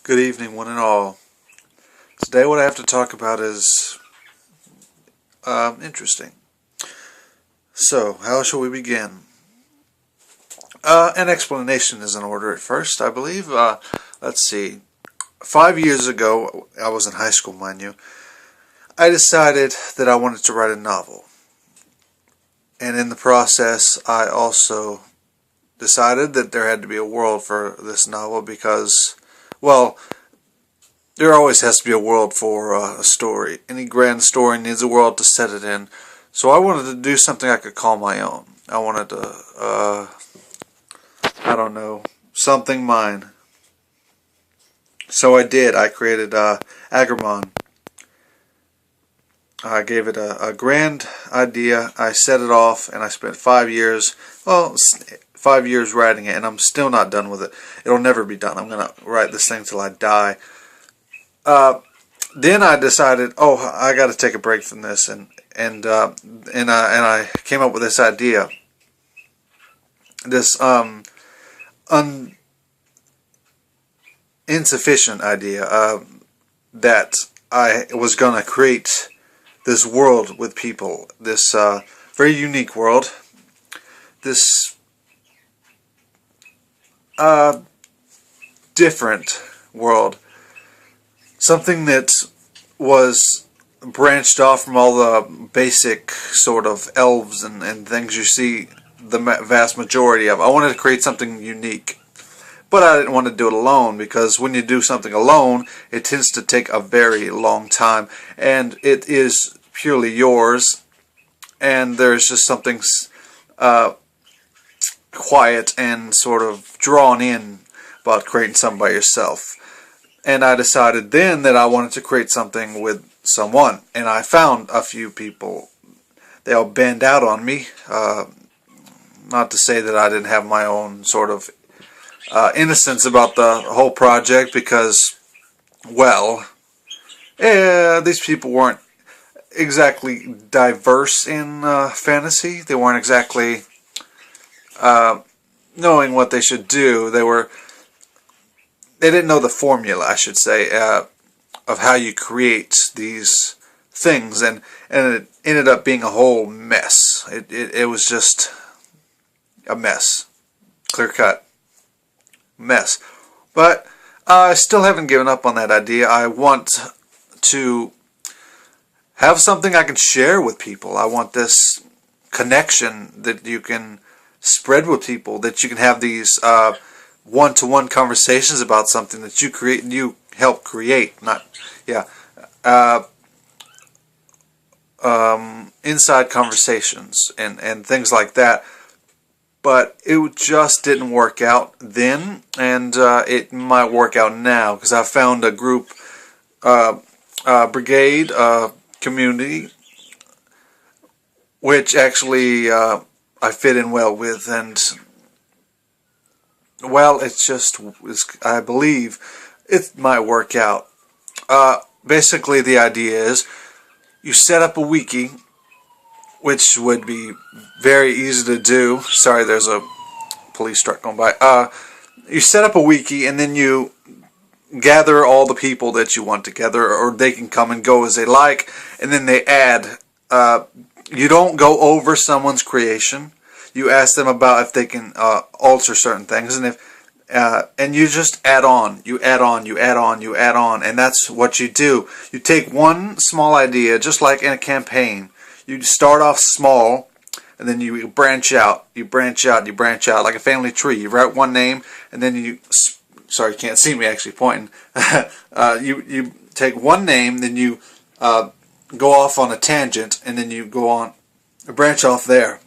Good evening, one and all. Today what I have to talk about is interesting. So, how shall we begin? An explanation is in order at first, I believe. Let's see. 5 years ago, I was in high school, mind you, I decided that I wanted to write a novel. And in the process, I also decided that there had to be a world for this novel because, well, there always has to be a world for a story. Any grand story needs a world to set it in. So I wanted to do something I could call my own. I wanted to, I don't know, something mine. So I did. I created Agramon. I gave it a grand idea. I set it off, and I spent 5 years, 5 years writing it, and I'm still not done with it. It'll never be done. I'm going to write this thing till I die. Then I decided, I got to take a break from this, and I came up with this idea, this insufficient idea that I was going to create this world with people, this very unique world, this different world. Something that was branched off from all the basic sort of elves and things you see the vast majority of. I wanted to create something unique. But I didn't want to do it alone, because when you do something alone, it tends to take a very long time. And it is purely yours. And there's just something quiet and sort of drawn in about creating something by yourself. And I decided then that I wanted to create something with someone. And I found a few people. They all banned out on me. Not to say that I didn't have my own sort of innocence about the whole project, because, well, these people weren't exactly diverse in fantasy. They weren't exactly knowing what they should do. They didn't know the formula, I should say, of how you create these things, and it ended up being a whole mess. It was just a mess, clear cut mess. But I still haven't given up on that idea. I want to have something I can share with people. I want this connection that you can spread with people, that you can have these one-to-one conversations about something that you create and you help create. Inside conversations and things like that. But it just didn't work out then, and it might work out now, because I found a group, brigade, community, which actually I fit in well with, and well, I believe it might work out. Basically, the idea is you set up a wiki, which would be very easy to do. Sorry, there's a police truck going by. You set up a wiki, and then you gather all the people that you want together, or they can come and go as they like, and then they add. You don't go over someone's creation. You ask them about if they can alter certain things, and you just add on. You add on, you add on, you add on, and that's what you do. You take one small idea, just like in a campaign. You start off small, and then you branch out. You branch out, you branch out, like a family tree. You write one name, and then you... Sorry, you can't see me actually pointing. You take one name, then you go off on a tangent, and then you go on, branch off there.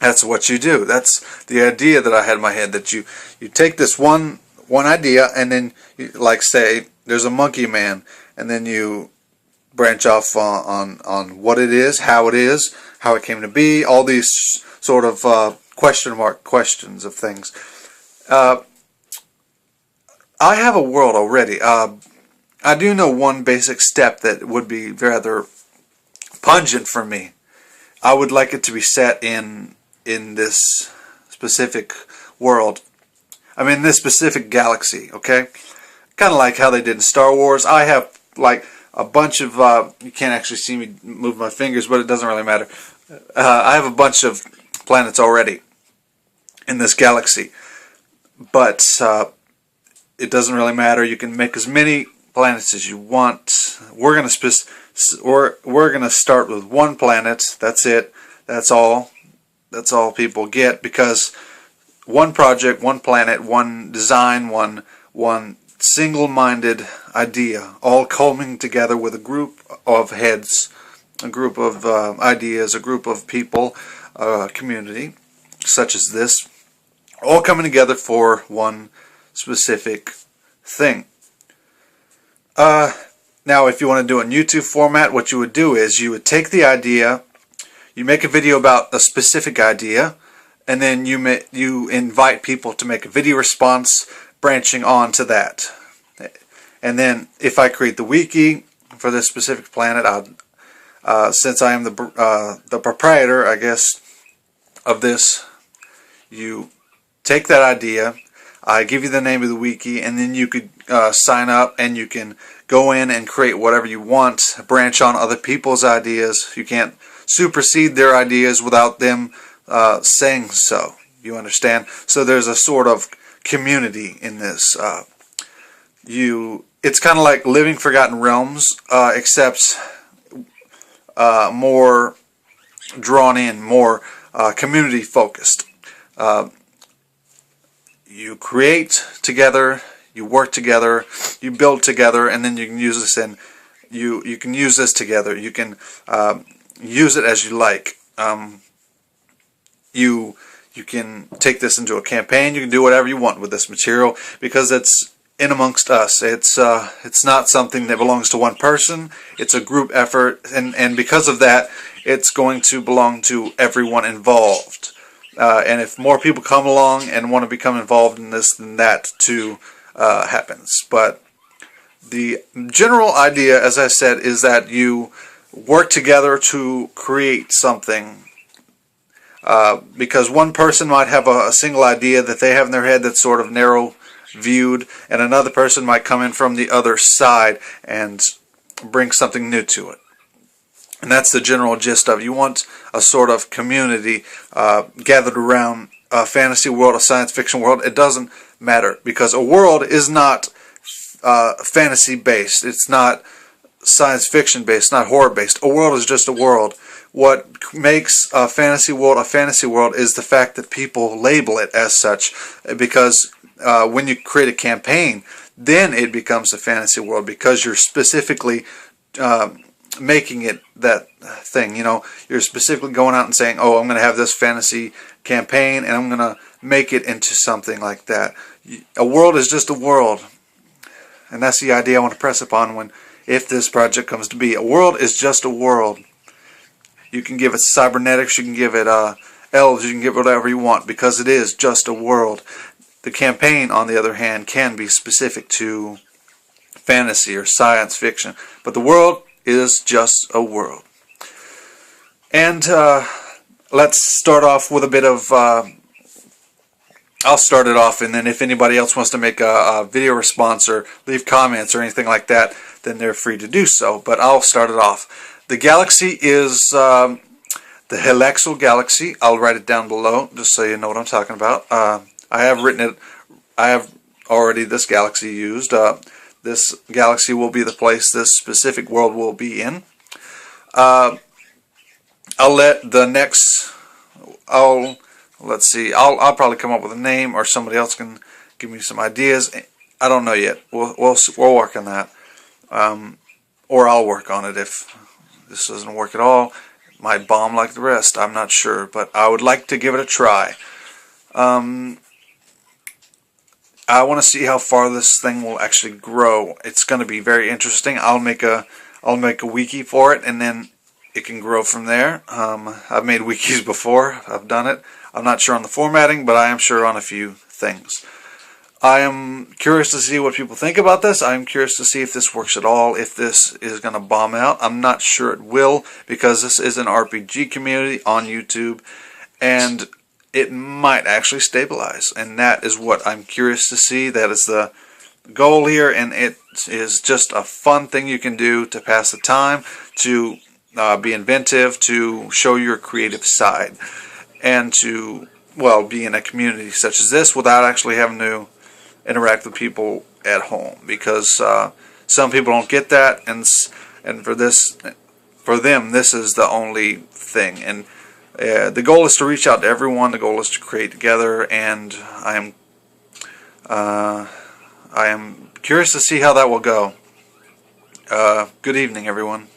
That's what you do. That's the idea that I had in my head, that you take this one idea, and then, like say, there's a monkey man, and then you branch off on what it is, how it came to be, all these sort of question mark questions of things. I have a world already. I do know one basic step that would be rather pungent for me. I would like it to be set in this specific world. I mean, this specific galaxy, okay? kind of like how they did in Star Wars. I have like a bunch of, you can't actually see me move my fingers, but it doesn't really matter. I have a bunch of planets already in this galaxy, but it doesn't really matter. You can make as many planets as you want. We're gonna start with one planet. That's it. That's all. That's all people get, because one project, one planet, one design, one single-minded idea, all coming together with a group of heads, a group of ideas, a group of people, a community such as this, all coming together for one specific thing. Now, if you want to do it in YouTube format, what you would do is you would take the idea, you make a video about a specific idea, and then you invite people to make a video response branching on to that. And then if I create the wiki for this specific planet, since I am the proprietor, I guess, of this, you take that idea, I give you the name of the wiki, and then you could sign up and you can go in and create whatever you want, branch on other people's ideas. You can't supersede their ideas without them saying so. You understand? So there's a sort of community in this. It's kind of like Living Forgotten Realms, except more drawn in, more community focused. You create together, you work together, you build together, and then you can use this and you can use this together. You can use it as you like. You can take this into a campaign. You can do whatever you want with this material, because it's in amongst us. It's not something that belongs to one person. It's a group effort, and because of that, it's going to belong to everyone involved. And if more people come along and want to become involved in this, then that too happens. But the general idea, as I said, is that you work together to create something. Because one person might have a single idea that they have in their head that's sort of narrow viewed, and another person might come in from the other side and bring something new to it. And that's the general gist of it. You want a sort of community gathered around a fantasy world, a science fiction world. It doesn't matter, because a world is not fantasy based. It's not science fiction based, not horror based. A world is just a world. What makes a fantasy world is the fact that people label it as such, because when you create a campaign, then it becomes a fantasy world, because you're specifically making it that thing. You know, you're specifically going out and saying, oh, I'm going to have this fantasy campaign and I'm going to make it into something like that. A world is just a world, and that's the idea I want to press upon if this project comes to be. A world is just a world. You can give it cybernetics, you can give it elves, you can give it whatever you want, because it is just a world. The campaign, on the other hand, can be specific to fantasy or science fiction, but the world is just a world. And let's start off with a bit of, I'll start it off, and then if anybody else wants to make a video response or leave comments or anything like that, then they're free to do so, but I'll start it off. The galaxy is the Helexel Galaxy. I'll write it down below just so you know what I'm talking about. I have written it. I have already this galaxy used. This galaxy will be the place this specific world will be in. I'll let the next. Let's see. I'll probably come up with a name, or somebody else can give me some ideas. I don't know yet. We'll work on that, or I'll work on it if this doesn't work at all. It might bomb like the rest. I'm not sure, but I would like to give it a try. I want to see how far this thing will actually grow. It's going to be very interesting. I'll make a wiki for it, and then it can grow from there. I've made wikis before. I've done it. I'm not sure on the formatting, but I am sure on a few things. I am curious to see what people think about this. I'm curious to see if this works at all, if this is going to bomb out. I'm not sure it will, because this is an RPG community on YouTube, and it might actually stabilize, and that is what I'm curious to see. That is the goal here, and it is just a fun thing you can do to pass the time, to be inventive, to show your creative side, and to, well, be in a community such as this without actually having to interact with people at home, because some people don't get that, and for them this is the only thing. And the goal is to reach out to everyone. The goal is to create together, and I am curious to see how that will go. Good evening, everyone.